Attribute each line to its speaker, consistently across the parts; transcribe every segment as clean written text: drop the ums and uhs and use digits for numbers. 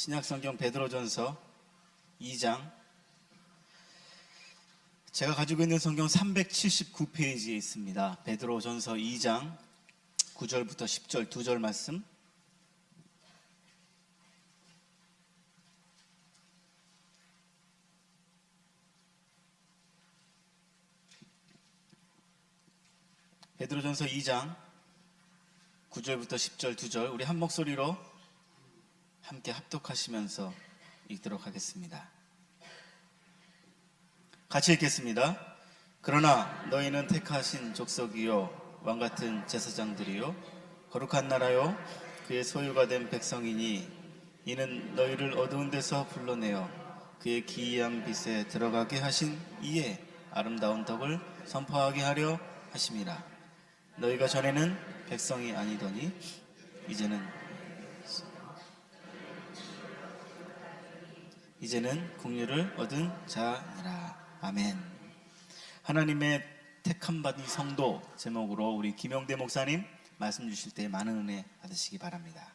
Speaker 1: 신약성경 베드로전서 2장, 제가 가지고 있는 성경 379페이지에 있습니다. 베드로전서 2장 9절부터 10절 2절 말씀. 베드로전서 2장 9절부터 10절 2절, 우리 한 목소리로 함께 합독하시면서 읽도록 하겠습니다. 같이 읽겠습니다. 그러나 너희는 택하신 족속이요 왕같은 제사장들이요 거룩한 나라요 그의 소유가 된 백성이니 이는 너희를 어두운 데서 불러내어 그의 기이한 빛에 들어가게 하신 이의 아름다운 덕을 선포하게 하려 하심이라. 너희가 전에는 백성이 아니더니 이제는 국류를 얻은 자니라. 아멘. 하나님의 택함 받은 성도 제목으로 우리 김영대 목사님 말씀 주실 때 많은 은혜 받으시기 바랍니다.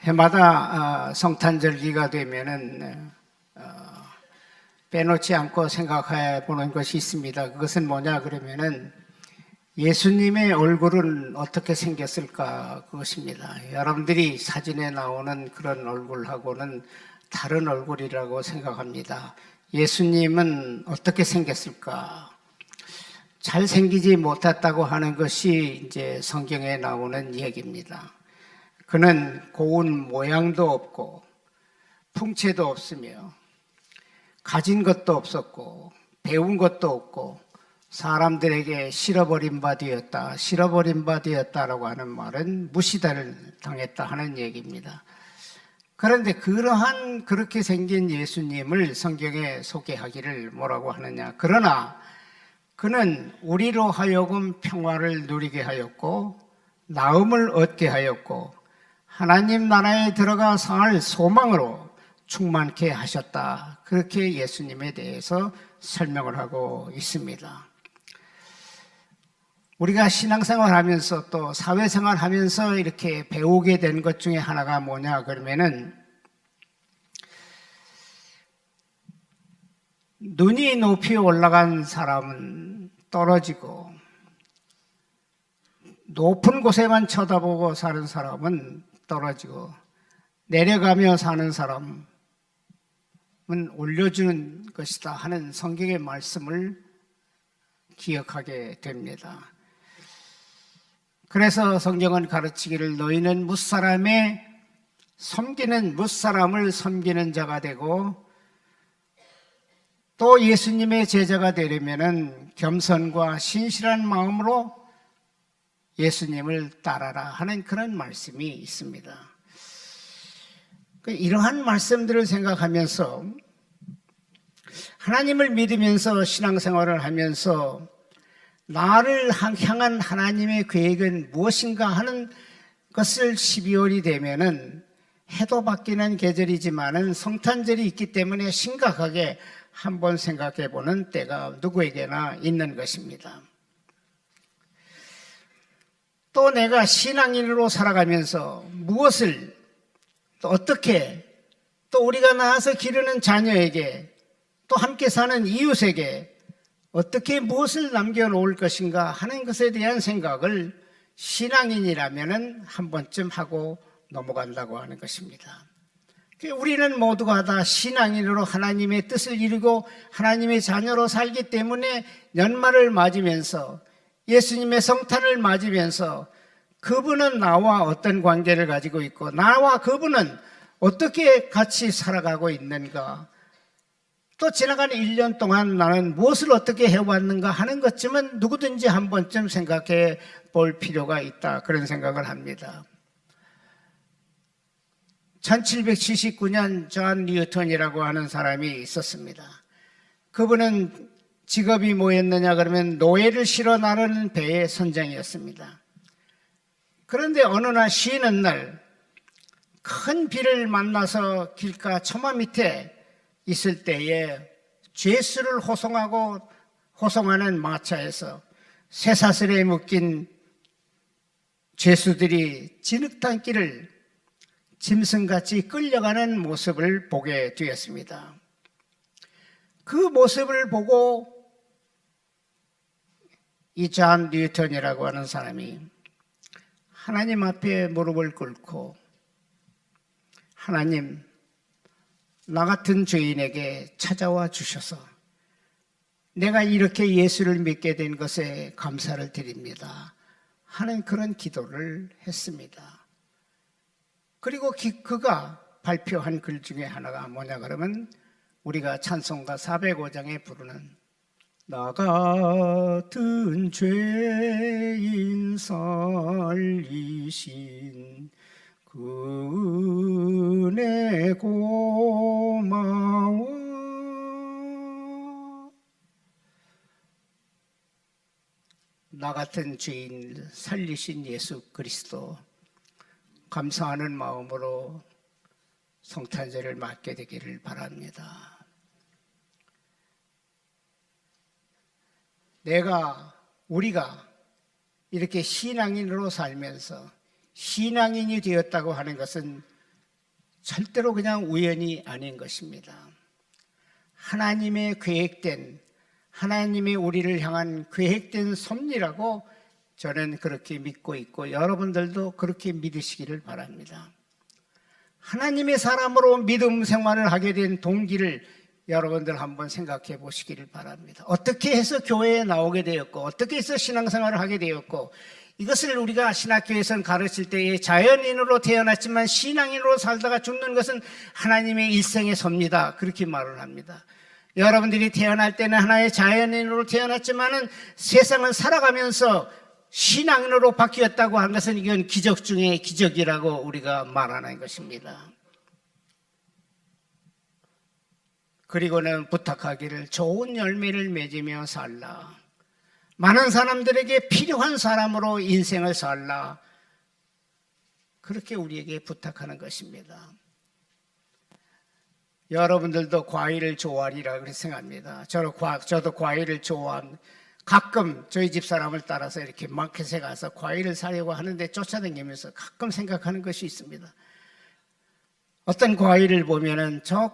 Speaker 2: 해마다 성탄절기가 되면은 빼놓지 않고 생각해 보는 것이 있습니다. 그것은 뭐냐 그러면은 예수님의 얼굴은 어떻게 생겼을까, 그것입니다. 여러분들이 사진에 나오는 그런 얼굴하고는 다른 얼굴이라고 생각합니다. 예수님은 어떻게 생겼을까? 잘생기지 못했다고 하는 것이 이제 성경에 나오는 얘기입니다. 그는 고운 모양도 없고 풍채도 없으며 가진 것도 없었고 배운 것도 없고 사람들에게 싫어버린 바 되었다라고 하는 말은 무시를 당했다 하는 얘기입니다. 그런데 그렇게 생긴 예수님을 성경에 소개하기를 뭐라고 하느냐. 그러나 그는 우리로 하여금 평화를 누리게 하였고 나음을 얻게 하였고 하나님 나라에 들어가 살 소망으로 충만케 하셨다. 그렇게 예수님에 대해서 설명을 하고 있습니다. 우리가 신앙생활 하면서 또 사회생활 하면서 이렇게 배우게 된 것 중에 하나가 뭐냐 그러면은 눈이 높이 올라간 사람은 떨어지고 높은 곳에만 쳐다보고 사는 사람은 떨어지고 내려가며 사는 사람은 올려주는 것이다 하는 성경의 말씀을 기억하게 됩니다. 그래서 성경은 가르치기를 너희는 무사람을 섬기는 자가 되고 또 예수님의 제자가 되려면은 겸손과 신실한 마음으로 예수님을 따라라 하는 그런 말씀이 있습니다. 이러한 말씀들을 생각하면서 하나님을 믿으면서 신앙생활을 하면서 나를 향한 하나님의 계획은 무엇인가 하는 것을 12월이 되면은 해도 바뀌는 계절이지만은 성탄절이 있기 때문에 심각하게 한번 생각해 보는 때가 누구에게나 있는 것입니다. 또 내가 신앙인으로 살아가면서 무엇을 또 어떻게 또 우리가 낳아서 기르는 자녀에게 또 함께 사는 이웃에게 어떻게 무엇을 남겨놓을 것인가 하는 것에 대한 생각을 신앙인이라면 한 번쯤 하고 넘어간다고 하는 것입니다. 우리는 모두가 다 신앙인으로 하나님의 뜻을 이루고 하나님의 자녀로 살기 때문에 연말을 맞으면서 예수님의 성탄을 맞으면서 그분은 나와 어떤 관계를 가지고 있고 나와 그분은 어떻게 같이 살아가고 있는가, 또 지나가는 1년 동안 나는 무엇을 어떻게 해왔는가 하는 것쯤은 누구든지 한 번쯤 생각해 볼 필요가 있다, 그런 생각을 합니다. 1779년 존 뉴턴이라고 하는 사람이 있었습니다. 그분은 직업이 뭐였느냐 그러면 노예를 실어 나르는 배의 선장이었습니다. 그런데 어느 날 쉬는 날 큰 비를 만나서 길가 처마 밑에 있을 때에 죄수를 호송하는 마차에서 쇠사슬에 묶인 죄수들이 진흙탕 길을 짐승같이 끌려가는 모습을 보게 되었습니다. 그 모습을 보고 이 존 뉴턴이라고 하는 사람이 하나님 앞에 무릎을 꿇고 하나님, 나 같은 죄인에게 찾아와 주셔서 내가 이렇게 예수를 믿게 된 것에 감사를 드립니다 하는 그런 기도를 했습니다. 그리고 그가 발표한 글 중에 하나가 뭐냐 그러면 우리가 찬송가 405장에 부르는 나 같은 죄인 살리신 그 은혜 고마워. 나 같은 죄인 살리신 예수 그리스도 감사하는 마음으로 성탄절을 맞게 되기를 바랍니다. 우리가 이렇게 신앙인으로 살면서 신앙인이 되었다고 하는 것은 절대로 그냥 우연이 아닌 것입니다. 하나님의 계획된, 하나님이 우리를 향한 계획된 섭리라고 저는 그렇게 믿고 있고 여러분들도 그렇게 믿으시기를 바랍니다. 하나님의 사람으로 믿음 생활을 하게 된 동기를 여러분들 한번 생각해 보시기를 바랍니다. 어떻게 해서 교회에 나오게 되었고 어떻게 해서 신앙생활을 하게 되었고 이것을 우리가 신학교에서는 가르칠 때에 자연인으로 태어났지만 신앙인으로 살다가 죽는 것은 하나님의 일생의 섭니다. 그렇게 말을 합니다. 여러분들이 태어날 때는 하나의 자연인으로 태어났지만은 세상을 살아가면서 신앙인으로 바뀌었다고 한 것은 이건 기적 중에 기적이라고 우리가 말하는 것입니다. 그리고는 부탁하기를 좋은 열매를 맺으며 살라. 많은 사람들에게 필요한 사람으로 인생을 살라. 그렇게 우리에게 부탁하는 것입니다. 여러분들도 과일을 좋아하리라 그렇게 생각합니다. 저도 과일을 좋아합니다. 가끔 저희 집 사람을 따라서 이렇게 마켓에 가서 과일을 사려고 하는데 쫓아다니면서 가끔 생각하는 것이 있습니다. 어떤 과일을 보면은 저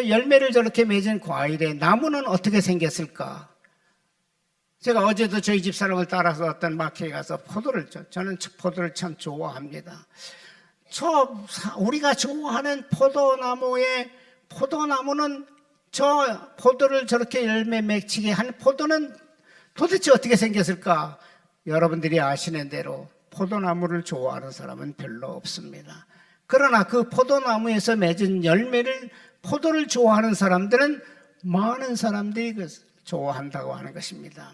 Speaker 2: 열매를 저렇게 맺은 과일의 나무는 어떻게 생겼을까? 제가 어제도 저희 집 사람을 따라서 어떤 마켓에 가서 저는 포도를 참 좋아합니다. 우리가 좋아하는 포도나무는 저 포도를 저렇게 열매 맺히게 한 포도는 도대체 어떻게 생겼을까? 여러분들이 아시는 대로 포도나무를 좋아하는 사람은 별로 없습니다. 그러나 그 포도나무에서 맺은 포도를 좋아하는 사람들은 많은 사람들이 좋아한다고 하는 것입니다.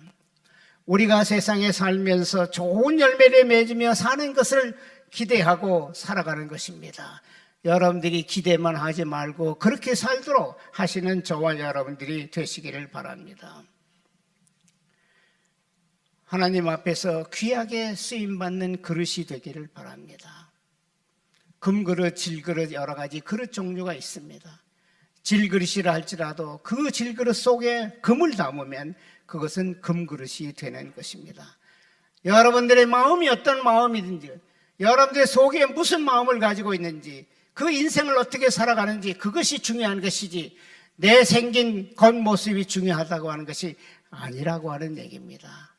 Speaker 2: 우리가 세상에 살면서 좋은 열매를 맺으며 사는 것을 기대하고 살아가는 것입니다. 여러분들이 기대만 하지 말고 그렇게 살도록 하시는 저와 여러분들이 되시기를 바랍니다. 하나님 앞에서 귀하게 쓰임받는 그릇이 되기를 바랍니다. 금그릇, 질그릇 여러 가지 그릇 종류가 있습니다. 질그릇이라 할지라도 그 질그릇 속에 금을 담으면 그것은 금그릇이 되는 것입니다. 여러분들의 마음이 어떤 마음이든지 여러분들의 속에 무슨 마음을 가지고 있는지 그 인생을 어떻게 살아가는지 그것이 중요한 것이지 내 생긴 겉모습이 중요하다고 하는 것이 아니라고 하는 얘기입니다.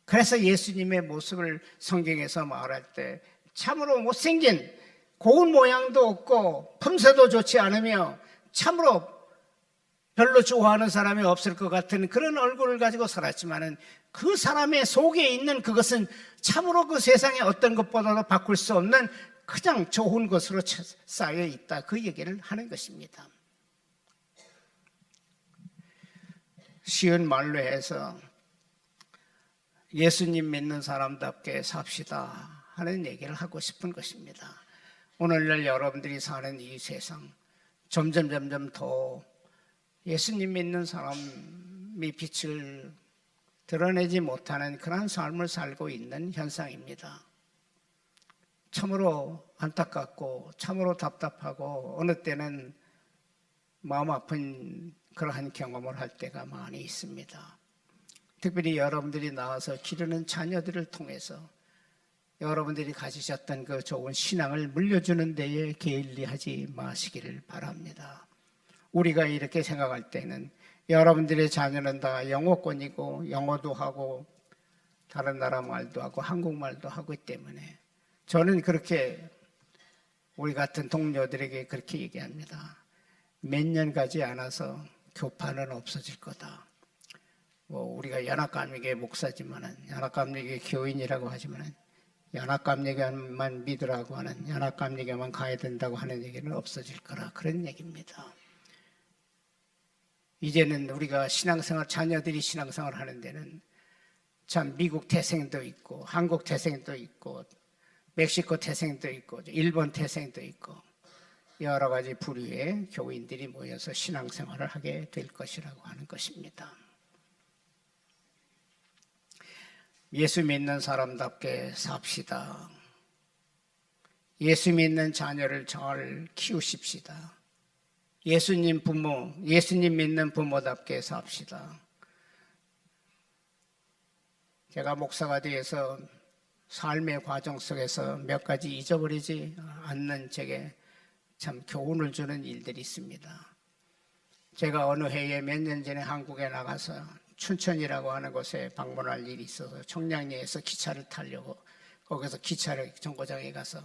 Speaker 2: 그래서 예수님의 모습을 성경에서 말할 때 참으로 못생긴 고운 모양도 없고 품새도 좋지 않으며 참으로 별로 좋아하는 사람이 없을 것 같은 그런 얼굴을 가지고 살았지만은 그 사람의 속에 있는 그것은 참으로 그 세상에 어떤 것보다도 바꿀 수 없는 가장 좋은 것으로 쌓여 있다. 그 얘기를 하는 것입니다. 쉬운 말로 해서 예수님 믿는 사람답게 삽시다 하는 얘기를 하고 싶은 것입니다. 오늘날 여러분들이 사는 이 세상 점점 더 예수님 믿는 사람이 빛을 드러내지 못하는 그런 삶을 살고 있는 현상입니다. 참으로 안타깝고 참으로 답답하고 어느 때는 마음 아픈 그러한 경험을 할 때가 많이 있습니다. 특별히 여러분들이 나와서 기르는 자녀들을 통해서 여러분들이 가지셨던 그 좋은 신앙을 물려주는 데에 게을리하지 마시기를 바랍니다. 우리가 이렇게 생각할 때는 여러분들의 자녀는 다 영어권이고 영어도 하고 다른 나라 말도 하고 한국말도 하기 때문에 저는 그렇게 우리 같은 동료들에게 그렇게 얘기합니다. 몇 년 가지 않아서 교파는 없어질 거다. 우리가 연합감리교회 목사지만은 연합감리교회 교인이라고 하지만은 연합감리교회만 믿으라고 하는 연합감리교회만 가야 된다고 하는 얘기는 없어질 거라 그런 얘기입니다. 이제는 우리가 신앙생활 자녀들이 신앙생활 하는 데는 참 미국 태생도 있고 한국 태생도 있고 멕시코 태생도 있고 일본 태생도 있고 여러 가지 부류의 교인들이 모여서 신앙생활을 하게 될 것이라고 하는 것입니다. 예수 믿는 사람답게 삽시다. 예수 믿는 자녀를 잘 키우십시다. 예수님 믿는 부모답게 삽시다. 제가 목사가 되어서 삶의 과정 속에서 몇 가지 잊어버리지 않는 제게 참 교훈을 주는 일들이 있습니다. 제가 어느 해에 몇 년 전에 한국에 나가서 춘천이라고 하는 곳에 방문할 일이 있어서 청량리에서 기차를 타려고 거기서 기차를 정거장에 가서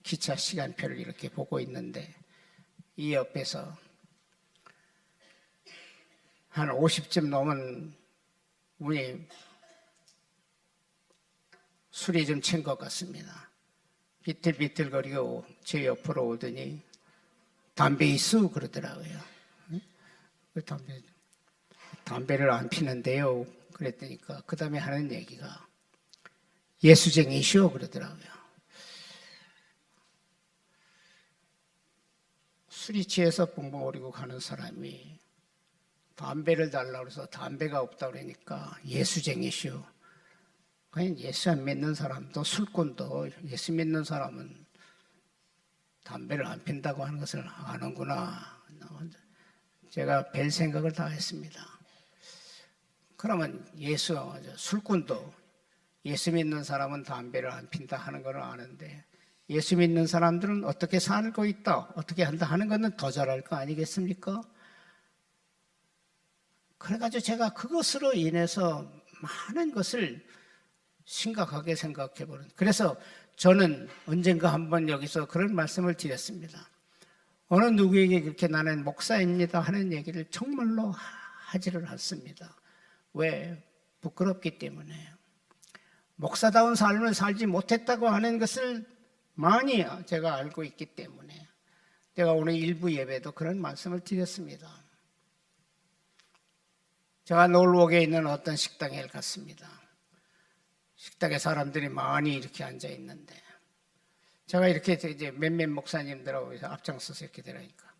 Speaker 2: 기차 시간표를 이렇게 보고 있는데 이 옆에서 한 50쯤 넘은 분이 술이 좀 챈 것 같습니다. 비틀비틀거리고 제 옆으로 오더니 담배 있어 그러더라고요. 담배를 안 피는데요. 그랬더니까 그 다음에 하는 얘기가 예수쟁이시오 그러더라고요. 술이 취해서 뻥뻥거리고 가는 사람이 담배를 달라고 해서 담배가 없다고 그러니까 예수쟁이시오. 그냥 예수 안 믿는 사람도 술꾼도 예수 믿는 사람은 담배를 안 핀다고 하는 것을 아는구나. 제가 별 생각을 다 했습니다. 그러면 술꾼도 예수 믿는 사람은 담배를 안 핀다 하는 걸 아는데 예수 믿는 사람들은 어떻게 살고 있다, 어떻게 한다 하는 것은 더 잘할 거 아니겠습니까? 그래가지고 제가 그것으로 인해서 많은 것을 심각하게 생각해보는. 그래서 저는 언젠가 한번 여기서 그런 말씀을 드렸습니다. 어느 누구에게 그렇게 나는 목사입니다 하는 얘기를 정말로 하지를 않습니다. 왜? 부끄럽기 때문에. 목사다운 삶을 살지 못했다고 하는 것을 많이 제가 알고 있기 때문에 제가 오늘 일부 예배도 그런 말씀을 드렸습니다. 제가 노르웨이에 있는 어떤 식당에 갔습니다. 식당에 사람들이 많이 이렇게 앉아 있는데 제가 이렇게 이제 몇몇 목사님들하고 앞장서서 이렇게 들으니까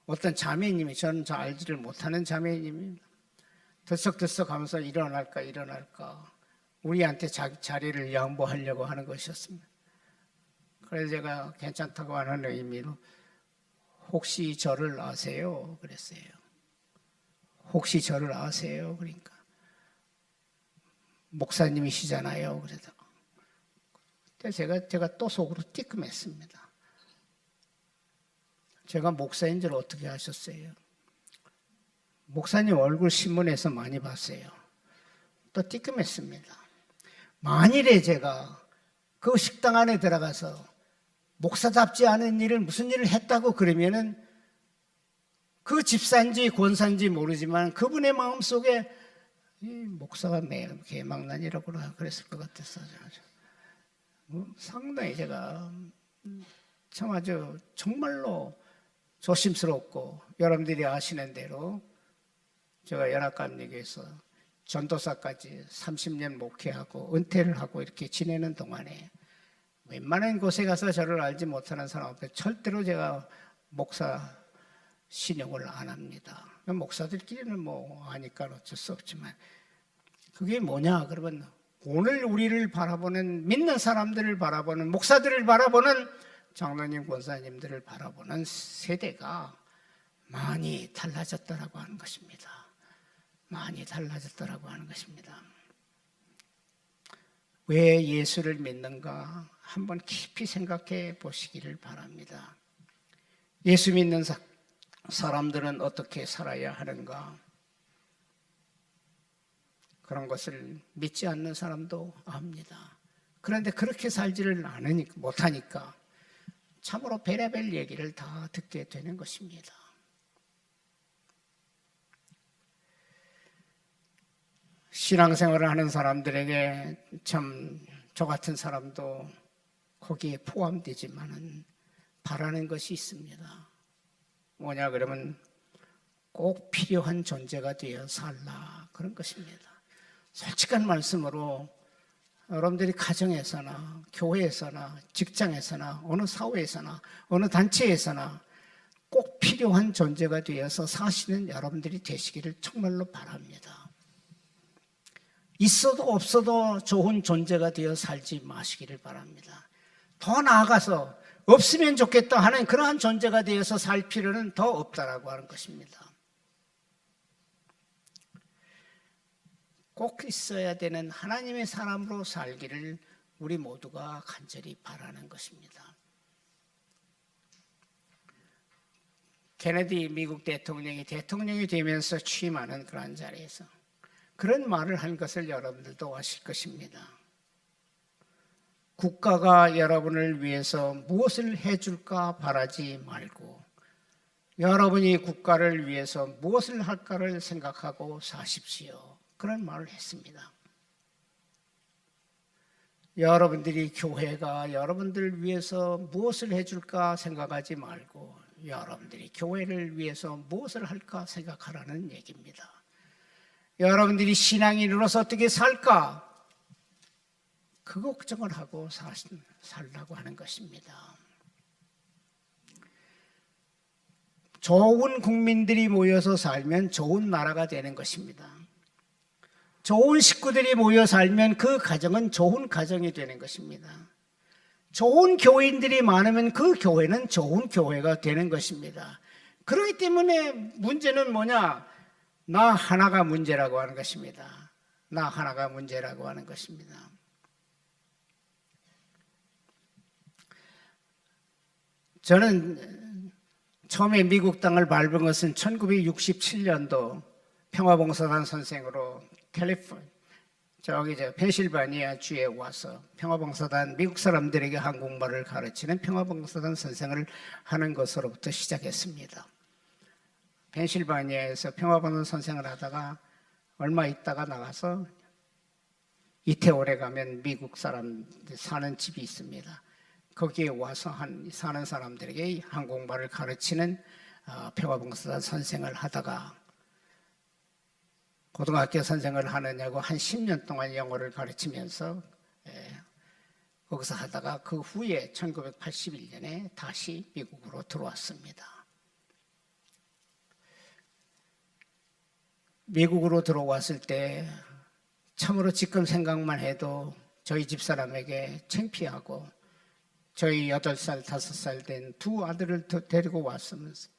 Speaker 2: 어떤 자매님이 저는 저 알지를 못하는 자매님이 들썩들썩 하면서 일어날까 우리한테 자리를 양보하려고 하는 것이었습니다. 그래서 제가 괜찮다고 하는 의미로 혹시 저를 아세요? 그랬어요. 혹시 저를 아세요? 그러니까 목사님이시잖아요. 그래서 제가 또 속으로 띠끔했습니다. 제가 목사인 줄 어떻게 아셨어요? 목사님 얼굴 신문에서 많이 봤어요. 또 띠끔했습니다. 만일에 제가 그 식당 안에 들어가서 목사답지 않은 일을 무슨 일을 했다고 그러면은 그 집사인지 권사인지 모르지만 그분의 마음속에 이 목사가 개망난이라고 그랬을 것 같았어요. 상당히 제가 참 아주 정말로 조심스럽고 여러분들이 아시는 대로 제가 연합감리교회에서 전도사까지 30년 목회하고 은퇴를 하고 이렇게 지내는 동안에 웬만한 곳에 가서 저를 알지 못하는 사람 앞에 절대로 제가 목사 신용을 안 합니다. 목사들끼리는 뭐 아니까 어쩔 수 없지만 그게 뭐냐 그러면 오늘 우리를 바라보는 믿는 사람들을 바라보는 목사들을 바라보는 장로님 권사님들을 바라보는 세대가 많이 달라졌다라고 하는 것입니다. 많이 달라졌더라고 하는 것입니다. 왜 예수를 믿는가 한번 깊이 생각해 보시기를 바랍니다. 예수 믿는 사람들은 어떻게 살아야 하는가? 그런 것을 믿지 않는 사람도 압니다. 그런데 그렇게 살지를 못하니까 참으로 별의별 얘기를 다 듣게 되는 것입니다. 신앙생활을 하는 사람들에게 참 저 같은 사람도 거기에 포함되지만은 바라는 것이 있습니다. 뭐냐 그러면 꼭 필요한 존재가 되어 살라 그런 것입니다. 솔직한 말씀으로 여러분들이 가정에서나 교회에서나 직장에서나 어느 사회에서나 어느 단체에서나 꼭 필요한 존재가 되어서 사시는 여러분들이 되시기를 정말로 바랍니다. 있어도 없어도 좋은 존재가 되어 살지 마시기를 바랍니다. 더 나아가서 없으면 좋겠다 하는 그러한 존재가 되어서 살 필요는 더 없다라고 하는 것입니다. 꼭 있어야 되는 하나님의 사람으로 살기를 우리 모두가 간절히 바라는 것입니다. 케네디 미국 대통령이 되면서 취임하는 그런 자리에서 그런 말을 한 것을 여러분들도 아실 것입니다. 국가가 여러분을 위해서 무엇을 해줄까 바라지 말고 여러분이 국가를 위해서 무엇을 할까를 생각하고 사십시오. 그런 말을 했습니다. 여러분들이 교회가 여러분들을 위해서 무엇을 해줄까 생각하지 말고 여러분들이 교회를 위해서 무엇을 할까 생각하라는 얘기입니다. 여러분들이 신앙인으로서 어떻게 살까? 그 걱정을 하고 살라고 하는 것입니다. 좋은 국민들이 모여서 살면 좋은 나라가 되는 것입니다. 좋은 식구들이 모여 살면 그 가정은 좋은 가정이 되는 것입니다. 좋은 교인들이 많으면 그 교회는 좋은 교회가 되는 것입니다. 그렇기 때문에 문제는 뭐냐? 나 하나가 문제라고 하는 것입니다. 나 하나가 문제라고 하는 것입니다. 저는 처음에 미국 땅을 밟은 것은 1967년도 평화봉사단 선생으로 펜실바니아 주에 와서 평화봉사단 미국 사람들에게 한국말을 가르치는 평화봉사단 선생을 하는 것으로부터 시작했습니다. 펜실바니아에서 평화봉사단 선생을 하다가 얼마 있다가 나가서 이태원에 가면 미국 사람들 사는 집이 있습니다. 거기에 와서 사는 사람들에게 한국말을 가르치는 평화봉사단 선생을 하다가 고등학교 선생을 하느냐고 한 10년 동안 영어를 가르치면서 거기서 하다가 그 후에 1981년에 다시 미국으로 들어왔습니다. 미국으로 들어왔을 때 참으로 지금 생각만 해도 저희 집사람에게 창피하고 저희 8살, 5살 된 두 아들을 데리고 왔으면서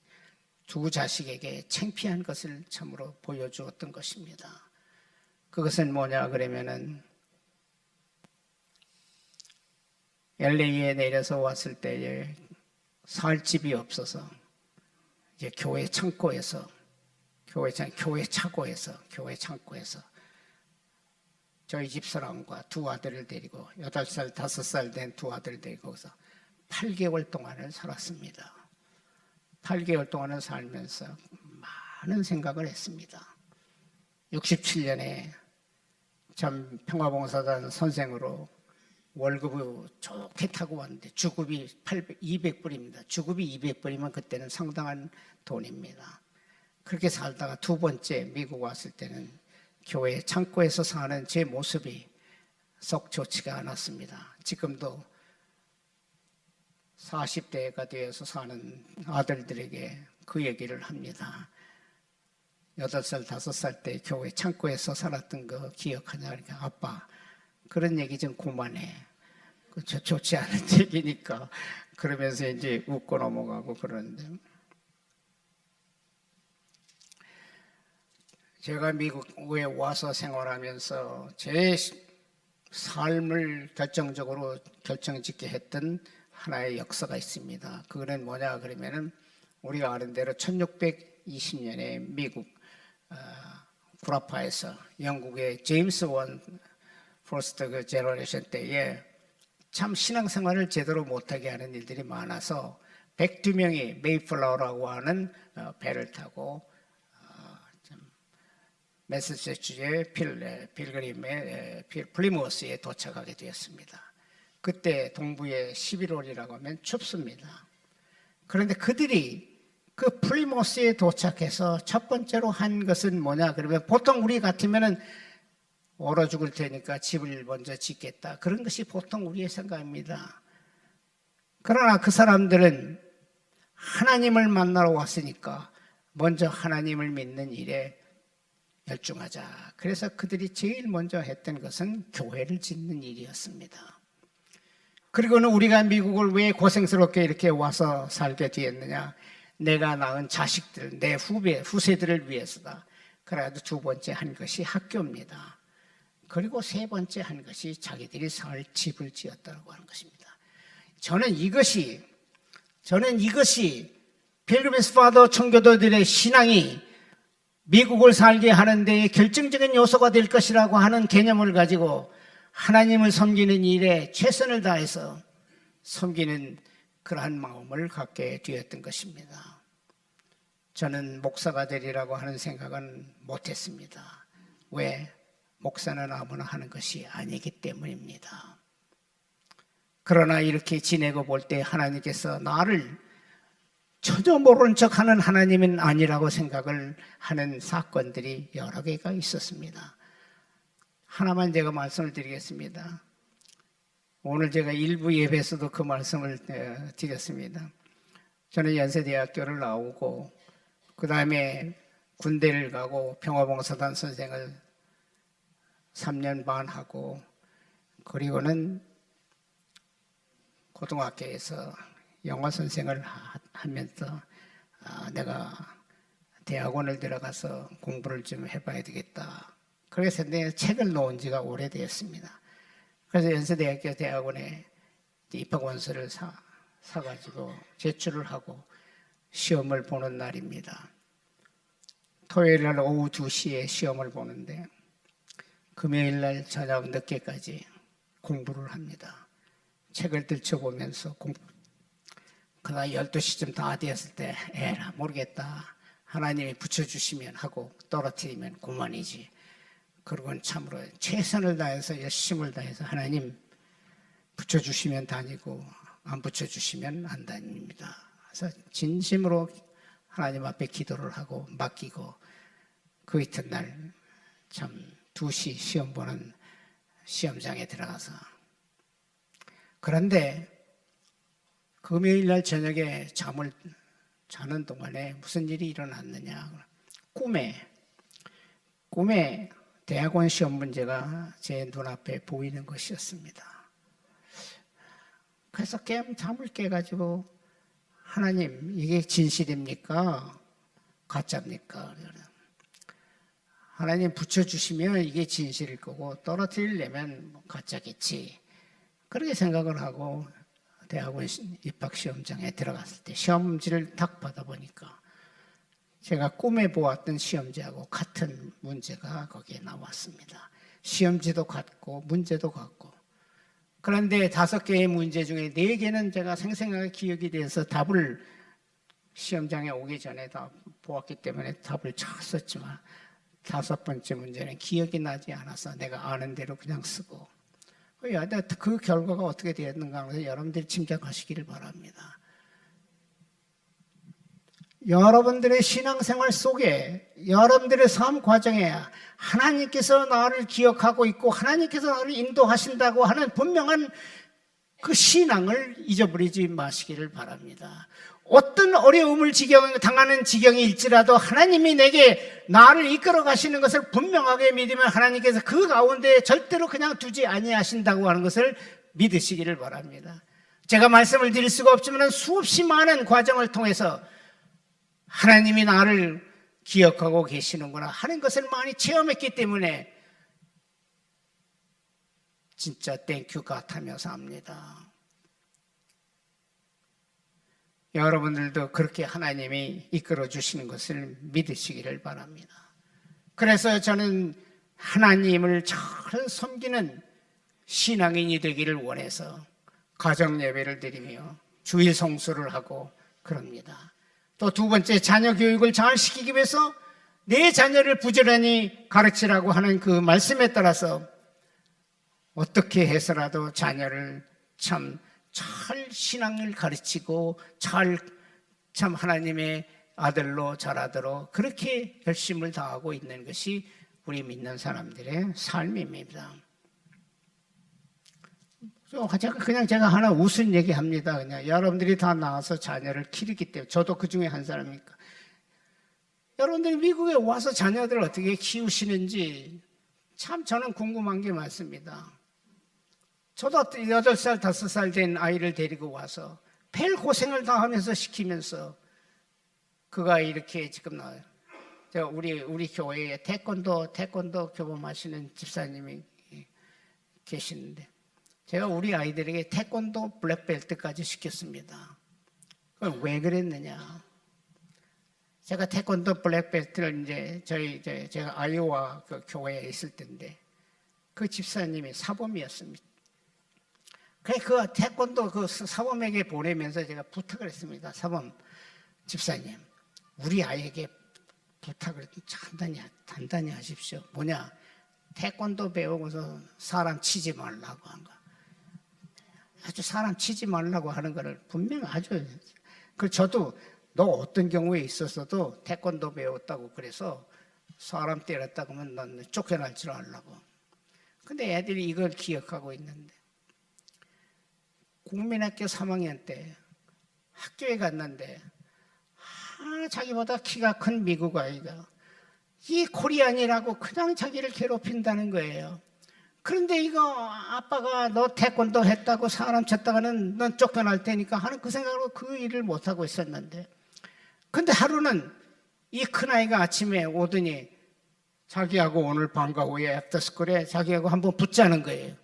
Speaker 2: 두 자식에게 창피한 것을 참으로 보여주었던 것입니다. 그것은 뭐냐 그러면은 LA에 내려서 왔을 때에 살 집이 없어서 이제 교회 창고에서 저희 집사람과 두 아들을 데리고 8살, 5살 된 두 아들을 데리고 거기서 8개월 동안을 살았습니다. 8개월 동안을 살면서 많은 생각을 했습니다. 67년에 전 평화봉사단 선생으로 월급을 좋게 타고 왔는데 주급이 200불입니다. 주급이 200불이면 그때는 상당한 돈입니다. 그렇게 살다가 두 번째 미국 왔을 때는 교회 창고에서 사는 제 모습이 썩 좋지가 않았습니다. 지금도 40대가 되어서 사는 아들들에게 그 얘기를 합니다. 8살, 5살 때 교회 창고에서 살았던 거 기억하냐? 그러니까 아빠 그런 얘기 좀 그만해. 좋지 않은 얘기니까 그러면서 이제 웃고 넘어가고 그러는데 제가 미국에 와서 생활하면서 제 삶을 결정적으로 결정짓게 했던 하나의 역사가 있습니다. 그거는 뭐냐 그러면은 우리가 아는 대로 1620년에 미국 구라파에서 영국의 제임스 원 포스터 그 제너레이션 때에 참 신앙생활을 제대로 못하게 하는 일들이 많아서 102명이 메이플라워라고 하는 배를 타고 매사추세츠의 필그림의 플리모스에 도착하게 되었습니다. 그때 동부의 11월이라고 하면 춥습니다. 그런데 그들이 그 플리모스에 도착해서 첫 번째로 한 것은 뭐냐 그러면 보통 우리 같으면은 얼어 죽을 테니까 집을 먼저 짓겠다. 그런 것이 보통 우리의 생각입니다. 그러나 그 사람들은 하나님을 만나러 왔으니까 먼저 하나님을 믿는 일에 열중하자. 그래서 그들이 제일 먼저 했던 것은 교회를 짓는 일이었습니다. 그리고는 우리가 미국을 왜 고생스럽게 이렇게 와서 살게 되었느냐. 내가 낳은 자식들, 내 후세들을 위해서다. 그래도 두 번째 한 것이 학교입니다. 그리고 세 번째 한 것이 자기들이 살 집을 지었다고 하는 것입니다. 저는 이것이 필그림스 파더 청교도들의 신앙이 미국을 살게 하는 데 결정적인 요소가 될 것이라고 하는 개념을 가지고 하나님을 섬기는 일에 최선을 다해서 섬기는 그러한 마음을 갖게 되었던 것입니다. 저는 목사가 되리라고 하는 생각은 못했습니다. 왜? 목사는 아무나 하는 것이 아니기 때문입니다. 그러나 이렇게 지내고 볼 때 하나님께서 나를 전혀 모르는 척하는 하나님은 아니라고 생각을 하는 사건들이 여러 개가 있었습니다. 하나만 제가 말씀을 드리겠습니다. 오늘 제가 일부 예배에서도 그 말씀을 드렸습니다. 저는 연세대학교를 나오고 그 다음에 군대를 가고 평화봉사단 선생을 3년 반 하고 그리고는 고등학교에서 영어 선생을 하면서 내가 대학원을 들어가서 공부를 좀 해봐야 되겠다. 그래서 내 책을 놓은 지가 오래되었습니다. 그래서 연세대학교 대학원에 입학원서를 사가지고 제출을 하고 시험을 보는 날입니다. 토요일 날 오후 2시에 시험을 보는데 금요일 날 저녁 늦게까지 공부를 합니다. 책을 들춰보면서 그러나 12시쯤 다 되었을 때 에라 모르겠다. 하나님이 붙여주시면 하고 떨어뜨리면 그만이지. 그리고는 참으로 최선을 다해서 열심을 다해서 하나님 붙여주시면 다니고 안 붙여주시면 안 다닙니다. 그래서 진심으로 하나님 앞에 기도를 하고 맡기고 그 이튿날 참 2시 시험 보는 시험장에 들어가서 그런데 금요일 날 저녁에 잠을 자는 동안에 무슨 일이 일어났느냐. 꿈에 대학원 시험 문제가 제 눈앞에 보이는 것이었습니다. 그래서 잠을 깨가지고 하나님 이게 진실입니까? 가짜입니까? 하나님 붙여주시면 이게 진실일 거고 떨어뜨리려면 가짜겠지. 그렇게 생각을 하고 대학원 입학시험장에 들어갔을 때 시험지를 딱 받아보니까 제가 꿈에 보았던 시험지하고 같은 문제가 거기에 나왔습니다. 시험지도 같고 문제도 같고 그런데 5개의 문제 중에 4개는 제가 생생하게 기억이 돼서 답을 시험장에 오기 전에 다 보았기 때문에 답을 찾았지만 5번째 문제는 기억이 나지 않아서 내가 아는 대로 그냥 쓰고 그 결과가 어떻게 되었는가 해서 여러분들이 짐작하시기를 바랍니다. 여러분들의 신앙생활 속에 여러분들의 삶 과정에 하나님께서 나를 기억하고 있고 하나님께서 나를 인도하신다고 하는 분명한 그 신앙을 잊어버리지 마시기를 바랍니다. 어떤 어려움을 당하는 지경일지라도 하나님이 내게 나를 이끌어 가시는 것을 분명하게 믿으면 하나님께서 그 가운데 절대로 그냥 두지 아니하신다고 하는 것을 믿으시기를 바랍니다. 제가 말씀을 드릴 수가 없지만 수없이 많은 과정을 통해서 하나님이 나를 기억하고 계시는구나 하는 것을 많이 체험했기 때문에 진짜 땡큐 같으며 삽니다. 여러분들도 그렇게 하나님이 이끌어 주시는 것을 믿으시기를 바랍니다. 그래서 저는 하나님을 잘 섬기는 신앙인이 되기를 원해서 가정 예배를 드리며 주일 성수를 하고 그럽니다. 또 두 번째, 자녀 교육을 잘 시키기 위해서 내 자녀를 부지런히 가르치라고 하는 그 말씀에 따라서 어떻게 해서라도 자녀를 참 잘 신앙을 가르치고 참 하나님의 아들로 자라도록 그렇게 열심을 다하고 있는 것이 우리 믿는 사람들의 삶입니다. 그냥 제가 하나 웃은 얘기합니다. 그냥 여러분들이 다 나와서 자녀를 기르기 때문에 저도 그 중에 한 사람이니까. 여러분들이 미국에 와서 자녀들을 어떻게 키우시는지 참 저는 궁금한 게 많습니다. 저도 8살, 5살 된 아이를 데리고 와서 별 고생을 다 하면서 시키면서 그가 이렇게 지금 나와요. 우리 교회에 태권도 교범하시는 집사님이 계시는데 제가 우리 아이들에게 태권도 블랙벨트까지 시켰습니다. 왜 그랬느냐? 제가 태권도 블랙벨트를 제가 아이오와 그 교회에 있을 때인데 그 집사님이 사범이었습니다. 그 태권도 그 사범에게 보내면서 제가 부탁을 했습니다. 사범 집사님, 우리 아이에게 부탁을 단단히 하십시오. 뭐냐? 태권도 배우고서 사람 치지 말라고 한 거. 아주 사람 치지 말라고 하는 거를 분명 아주. 저도 너 어떤 경우에 있었어도 태권도 배웠다고 그래서 사람 때렸다고 하면 넌 쫓겨날 줄 알라고. 근데 애들이 이걸 기억하고 있는데 국민학교 3학년 때 학교에 갔는데 자기보다 키가 큰 미국 아이가 이 코리안이라고 그냥 자기를 괴롭힌다는 거예요. 그런데 이거 아빠가 너 태권도 했다고 사람 쳤다가는 넌 쫓겨날 테니까 하는 그 생각으로 그 일을 못하고 있었는데 근데 하루는 이 큰아이가 아침에 오더니 자기하고 오늘 방과 후에 애프터스쿨에 자기하고 한번 붙자는 거예요.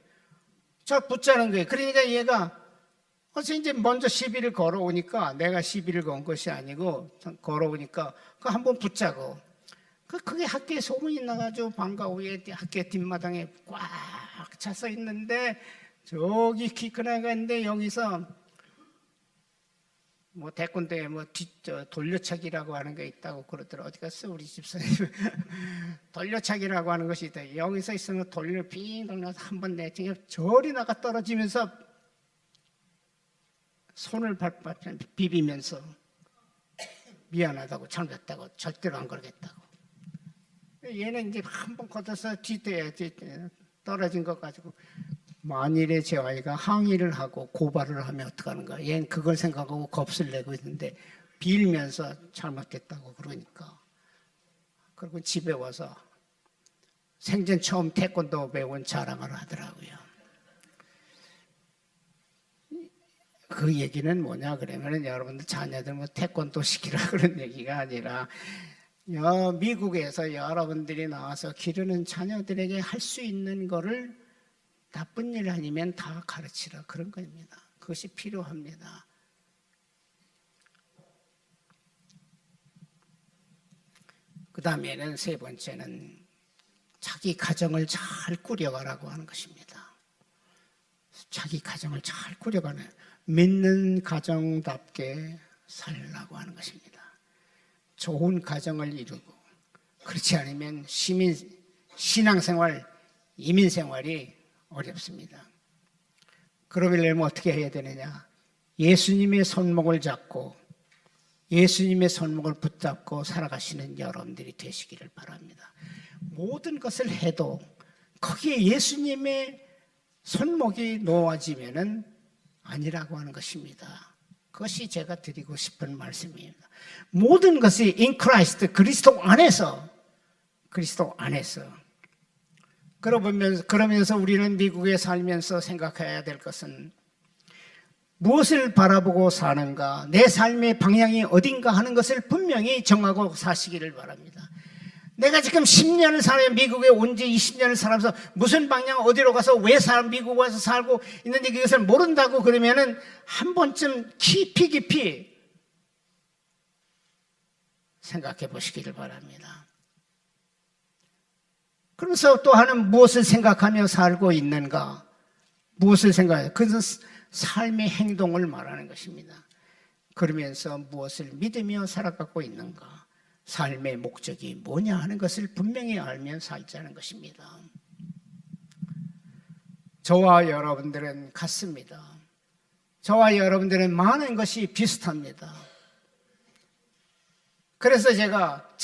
Speaker 2: 그러니까 얘가 어서 이제 먼저 시비를 걸어오니까 내가 시비를 건 것이 아니고 걸어오니까 그 한번 붙자고. 그게 학교에 소문이 나가지고 방과 후에 학교 뒷마당에 꽉 차서 있는데 저기 키 큰 애가 있는데 여기서 뭐 태권도에 돌려차기라고 하는 게 있다고 그러더라. 어디 갔어 우리 집사님? 돌려차기라고 하는 것이 있다. 여기서 있으면 돌려 빙 돌려서 한번 내치면 저리 나가 떨어지면서 손을 비비면서 미안하다고 잘못했다고 절대로 안 그러겠다고. 얘는 이제 한번 걷어서 뒤에 떨어진 것 가지고 만일에 제 아이가 항의를 하고 고발을 하면 어떡하는가. 얘는 그걸 생각하고 겁을 내고 있는데 빌면서 잘못했다고 그러니까. 그리고 집에 와서 생전 처음 태권도 배운 자랑을 하더라고요. 그 얘기는 뭐냐 그러면 여러분들 자녀들 태권도 시키라 그런 얘기가 아니라 미국에서 여러분들이 나와서 기르는 자녀들에게 할 수 있는 거를 나쁜 일 아니면 다 가르치라 그런 겁니다. 그것이 필요합니다. 그 다음에는 세 번째는 자기 가정을 잘 꾸려가라고 하는 것입니다. 자기 가정을 잘 꾸려가는 믿는 가정답게 살라고 하는 것입니다. 좋은 가정을 이루고 그렇지 않으면 신앙생활, 이민생활이 어렵습니다. 그러려면 어떻게 해야 되느냐? 예수님의 손목을 잡고 예수님의 손목을 붙잡고 살아가시는 여러분들이 되시기를 바랍니다. 모든 것을 해도 거기에 예수님의 손목이 놓아지면은 아니라고 하는 것입니다. 그것이 제가 드리고 싶은 말씀입니다. 모든 것이 in Christ, 그리스도 안에서 그러면서 우리는 미국에 살면서 생각해야 될 것은 무엇을 바라보고 사는가, 내 삶의 방향이 어딘가 하는 것을 분명히 정하고 사시기를 바랍니다. 내가 지금 10년을 살아요. 미국에 온 지 20년을 살아서 무슨 방향 어디로 가서 왜 미국 와서 살고 있는데 그것을 모른다고 그러면은 한 번쯤 깊이 생각해 보시기를 바랍니다. 그러면서 또 하나는 무엇을 생각하며 살고 있는가? 무엇을 생각해요? 그것은 삶의 행동을 말하는 것입니다. 그러면서 무엇을 믿으며 살아가고 있는가? 삶의 목적이 뭐냐 하는 것을 분명히 알면 살자는 것입니다. 저와 여러분들은 같습니다. 저와 여러분들은 많은 것이 비슷합니다. 그래서 제가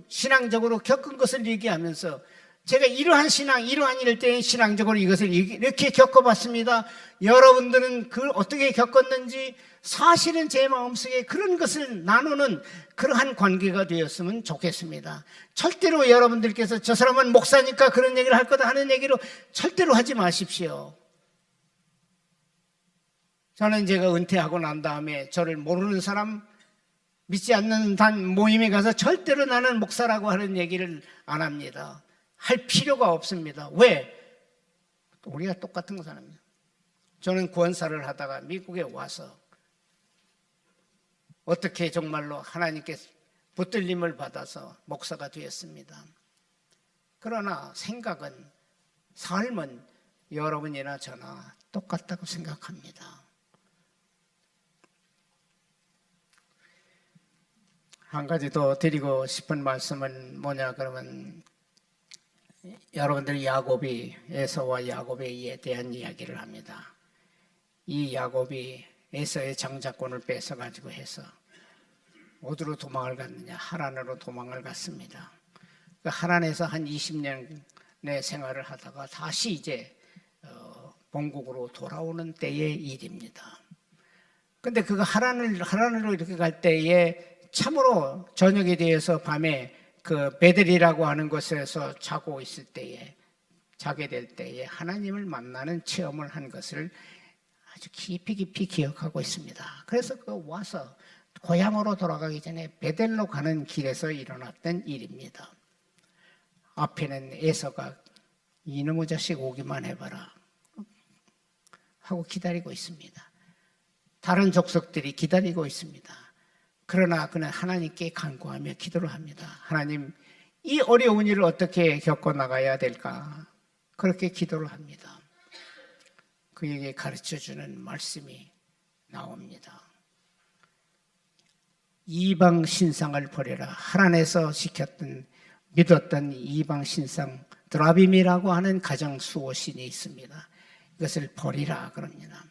Speaker 2: 신앙적으로 겪은 것을 얘기하면서 제가 이러한 이러한 일 때에 신앙적으로 이것을 이렇게 겪어봤습니다. 여러분들은 그걸 어떻게 겪었는지 사실은 제 마음속에 그런 것을 나누는 그러한 관계가 되었으면 좋겠습니다. 절대로 여러분들께서 저 사람은 목사니까 그런 얘기를 할 거다 하는 얘기로 절대로 하지 마십시오. 저는 제가 은퇴하고 난 다음에 저를 모르는 사람, 믿지 않는 단 모임에 가서 절대로 나는 목사라고 하는 얘기를 안 합니다. 할 필요가 없습니다. 왜? 우리가 똑같은 사람입니다. 저는 구원사를 하다가 미국에 와서 어떻게 정말로 하나님께 붙들림을 받아서 목사가 되었습니다. 그러나 생각은, 삶은 여러분이나 저나 똑같다고 생각합니다. 한 가지 더 드리고 싶은 말씀은 뭐냐 그러면 여러분들이 에서와 야곱에 대한 이야기를 합니다. 이 야곱이 에서의 장자권을 뺏어가지고 해서 어디로 도망을 갔느냐? 하란으로 도망을 갔습니다. 그 하란에서 한 20년의 생활을 하다가 다시 이제 본국으로 돌아오는 때의 일입니다. 근데 그거 하란으로 이렇게 갈 때에 참으로 저녁에 대해서 밤에 그 베델이라고 하는 곳에서 자게 될 때에 하나님을 만나는 체험을 한 것을 아주 깊이 기억하고 있습니다. 그래서 와서 고향으로 돌아가기 전에 베델로 가는 길에서 일어났던 일입니다. 앞에는 에서가 이놈의 자식 오기만 해봐라 하고 기다리고 있습니다. 다른 족속들이 기다리고 있습니다. 그러나 그는 하나님께 간구하며 기도를 합니다. 하나님, 이 어려운 일을 어떻게 겪어나가야 될까? 그렇게 기도를 합니다. 그에게 가르쳐주는 말씀이 나옵니다. 이방 신상을 버려라. 하란에서 믿었던 이방 신상 드라빔이라고 하는 가장 수호신이 있습니다. 이것을 버리라 그럽니다.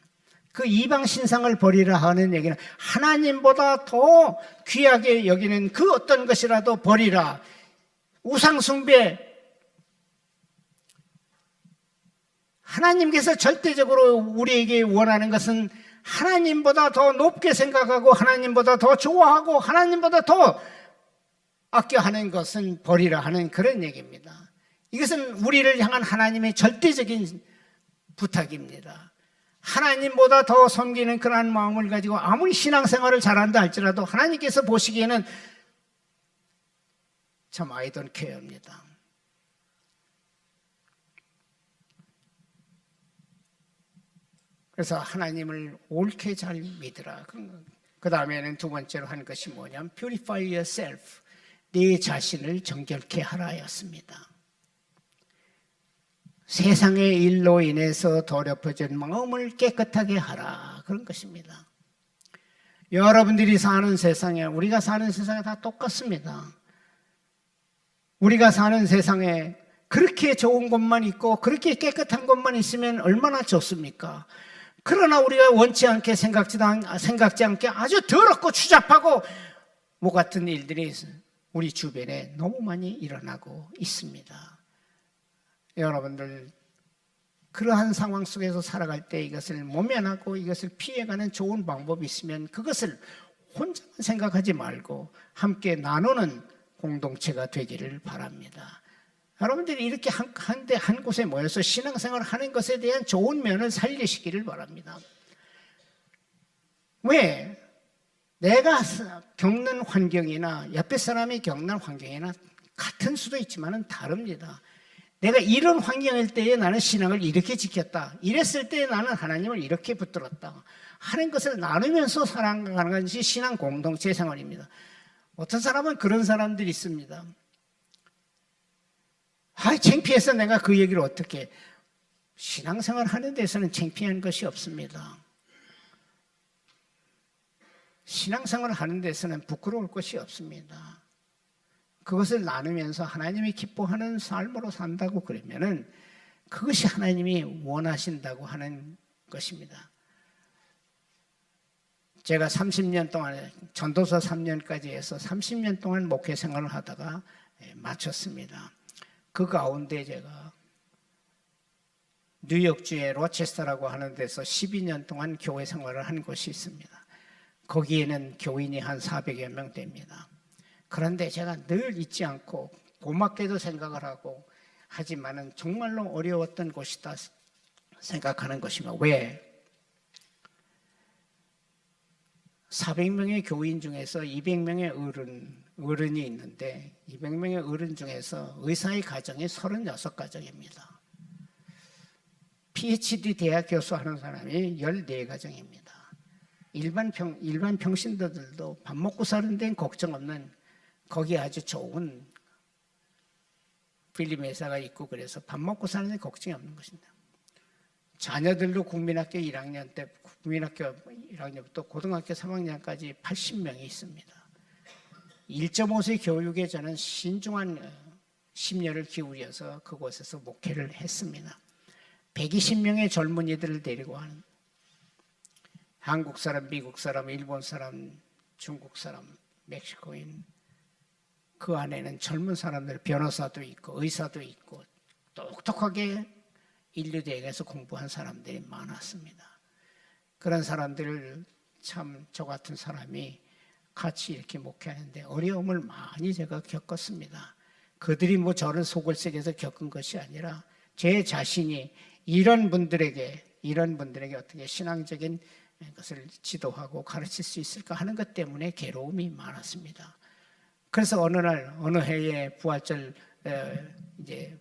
Speaker 2: 그 이방 신상을 버리라 하는 얘기는 하나님보다 더 귀하게 여기는 그 어떤 것이라도 버리라. 우상 숭배, 하나님께서 절대적으로 우리에게 원하는 것은 하나님보다 더 높게 생각하고 하나님보다 더 좋아하고 하나님보다 더 아껴하는 것은 버리라 하는 그런 얘기입니다. 이것은 우리를 향한 하나님의 절대적인 부탁입니다. 하나님보다 더 섬기는 그러한 마음을 가지고 아무리 신앙생활을 잘한다 할지라도 하나님께서 보시기에는 참 I don't care입니다. 그래서 하나님을 옳게 잘 믿으라. 그 다음에는 두 번째로 한 것이 뭐냐면 purify yourself, 네 자신을 정결케 하라였습니다. 세상의 일로 인해서 더럽혀진 마음을 깨끗하게 하라, 그런 것입니다. 여러분들이 사는 세상에, 우리가 사는 세상에 다 똑같습니다. 우리가 사는 세상에 그렇게 좋은 것만 있고 그렇게 깨끗한 것만 있으면 얼마나 좋습니까? 그러나 우리가 원치 않게 생각지 않게 아주 더럽고 추잡하고 뭐 같은 일들이 우리 주변에 너무 많이 일어나고 있습니다. 여러분들, 그러한 상황 속에서 살아갈 때 이것을 모면하고 이것을 피해가는 좋은 방법이 있으면 그것을 혼자만 생각하지 말고 함께 나누는 공동체가 되기를 바랍니다. 여러분들이 이렇게 한 곳에 모여서 신앙생활을 하는 것에 대한 좋은 면을 살리시기를 바랍니다. 왜? 내가 겪는 환경이나 옆에 사람이 겪는 환경이나 같은 수도 있지만 다릅니다. 내가 이런 환경일 때에 나는 신앙을 이렇게 지켰다. 이랬을 때에 나는 하나님을 이렇게 붙들었다. 하는 것을 나누면서 살아가는 것이 신앙 공동체 생활입니다. 어떤 사람은 그런 사람들이 있습니다. 창피해서 내가 그 얘기를 어떻게 해. 신앙생활 하는 데서는 창피한 것이 없습니다. 신앙생활 하는 데서는 부끄러울 것이 없습니다. 그것을 나누면서 하나님이 기뻐하는 삶으로 산다고 그러면은 그것이 하나님이 원하신다고 하는 것입니다. 제가 30년 동안 전도사 3년까지 해서 30년 동안 목회 생활을 하다가 마쳤습니다. 그 가운데 제가 뉴욕주의 로체스터라고 하는 데서 12년 동안 교회 생활을 한 곳이 있습니다. 거기에는 교인이 한 400여 명 됩니다. 그런데 제가 늘 잊지 않고 고맙게도 생각을 하고 하지만은 정말로 어려웠던 곳이다 생각하는 것입니다. 왜? 400명의 교인 중에서 200명의 어른이 있는데 200명의 어른 중에서 의사의 가정이 36가정입니다. PhD 대학 교수하는 사람이 14가정입니다. 일반 평신도들도 밥 먹고 사는 데는 걱정 없는 거기 아주 좋은 필름 회사가 있고 그래서 밥 먹고 사는 데 걱정이 없는 것입니다. 자녀들도 국민학교 1학년부터 고등학교 3학년까지 80명이 있습니다. 1.5세 교육에 저는 신중한 심려를 기울여서 그곳에서 목회를 했습니다. 120명의 젊은이들을 데리고 하는 한국 사람, 미국 사람, 일본 사람, 중국 사람, 멕시코인 그 안에는 젊은 사람들, 변호사도 있고 의사도 있고 똑똑하게 인류대학에서 공부한 사람들이 많았습니다. 그런 사람들을 참 저 같은 사람이 같이 이렇게 목회하는데 어려움을 많이 제가 겪었습니다. 그들이 뭐 저를 속을 새겨서 겪은 것이 아니라 제 자신이 이런 분들에게 어떻게 신앙적인 것을 지도하고 가르칠 수 있을까 하는 것 때문에 괴로움이 많았습니다. 그래서 어느 해에 부활절 이제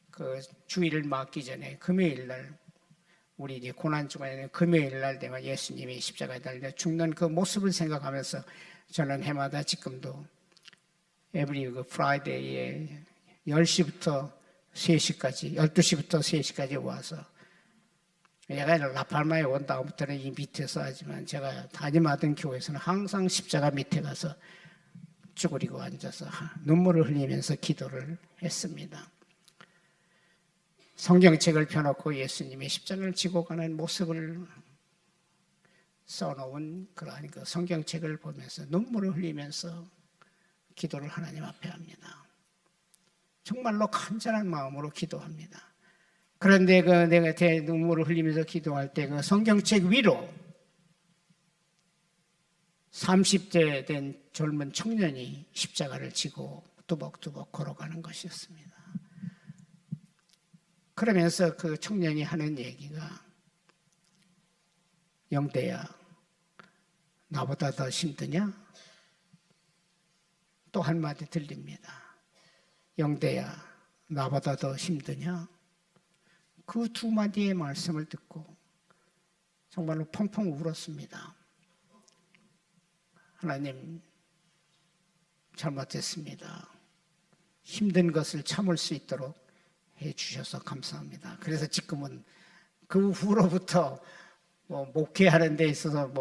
Speaker 2: 그 주일을 맞기 전에 금요일 날 우리 이제 고난 주간에는 금요일 날 되면 예수님이 십자가에 달려 죽는 그 모습을 생각하면서 저는 해마다 지금도 every Friday에 10시부터 3시까지 12시부터 3시까지 와서 내가 라팔마에 온 다음부터는 이 밑에서 하지만 제가 담임하던 교회에서는 항상 십자가 밑에 가서 쭈그리고 앉아서 눈물을 흘리면서 기도를 했습니다. 성경책을 펴놓고 예수님이 십자가를 지고 가는 모습을 써놓은 그러한 그 성경책을 보면서 눈물을 흘리면서 기도를 하나님 앞에 합니다. 정말로 간절한 마음으로 기도합니다. 그런데 내가 눈물을 흘리면서 기도할 때 그 성경책 위로 30대 된 젊은 청년이 십자가를 지고 뚜벅뚜벅 걸어가는 것이었습니다. 그러면서 그 청년이 하는 얘기가 영대야, 나보다 더 힘드냐? 또 한마디 들립니다. 영대야, 나보다 더 힘드냐? 그 두 마디의 말씀을 듣고 정말로 펑펑 울었습니다. 하나님, 잘못했습니다. 힘든 것을 참을 수 있도록 해주셔서 감사합니다. 그래서 지금은 그 후로부터 목회하는 데 있어서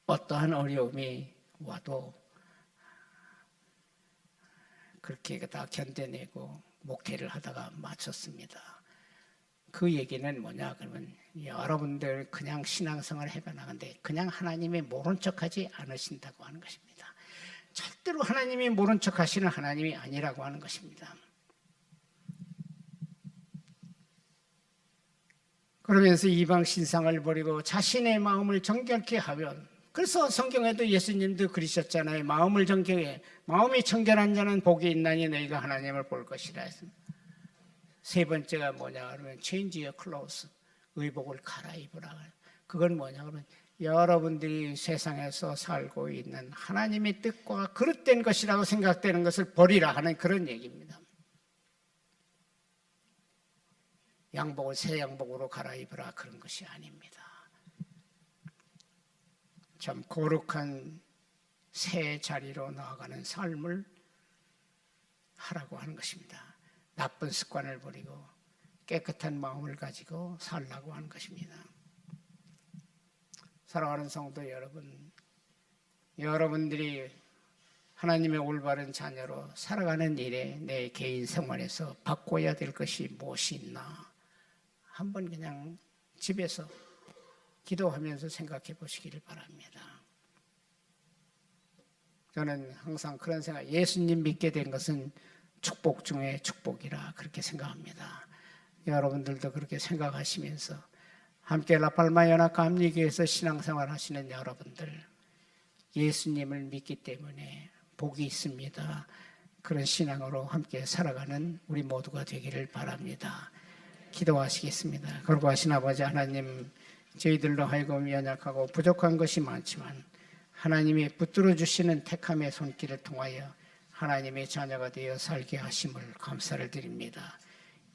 Speaker 2: 어떠한 어려움이 와도 그렇게 다 견뎌내고 목회를 하다가 마쳤습니다. 그 얘기는 뭐냐 그러면 여러분들 그냥 신앙생활을 해가나는데 그냥 하나님이 모른 척하지 않으신다고 하는 것입니다. 절대로 하나님이 모른 척하시는 하나님이 아니라고 하는 것입니다. 그러면서 이방 신상을 버리고 자신의 마음을 정결케 하면, 그래서 성경에도 예수님도 그러셨잖아요. 마음을 정결해, 마음이 청결한 자는 복이 있나니 너희가 하나님을 볼 것이라 했습니다. 세 번째가 뭐냐 그러면 change your clothes, 의복을 갈아입으라. 그건 뭐냐 그러면 여러분들이 세상에서 살고 있는 하나님의 뜻과 그릇된 것이라고 생각되는 것을 버리라 하는 그런 얘기입니다. 양복을 새 양복으로 갈아입으라 그런 것이 아닙니다. 참 거룩한 새 자리로 나아가는 삶을 하라고 하는 것입니다. 나쁜 습관을 버리고 깨끗한 마음을 가지고 살라고 하는 것입니다. 사랑하는 성도 여러분, 여러분들이 하나님의 올바른 자녀로 살아가는 일에 내 개인 생활에서 바꿔야 될 것이 무엇이 있나 한번 그냥 집에서 기도하면서 생각해 보시기를 바랍니다. 저는 항상 그런 생각, 예수님 믿게 된 것은 축복 중에 축복이라 그렇게 생각합니다. 여러분들도 그렇게 생각하시면서 함께 라팔마 연합감리교회에서 신앙생활 하시는 여러분들, 예수님을 믿기 때문에 복이 있습니다. 그런 신앙으로 함께 살아가는 우리 모두가 되기를 바랍니다. 기도하시겠습니다. 거룩하신 아버지 하나님, 저희들로 하여금 연약하고 부족한 것이 많지만 하나님이 붙들어 주시는 택함의 손길을 통하여 하나님의 자녀가 되어 살게 하심을 감사를 드립니다.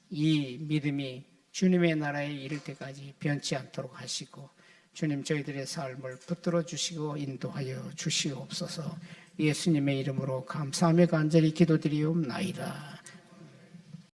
Speaker 2: 이 믿음이 주님의 나라에 이를 때까지 변치 않도록 하시고 주님 저희들의 삶을 붙들어 주시고 인도하여 주시옵소서. 예수님의 이름으로 감사하며 간절히 기도드리옵나이다.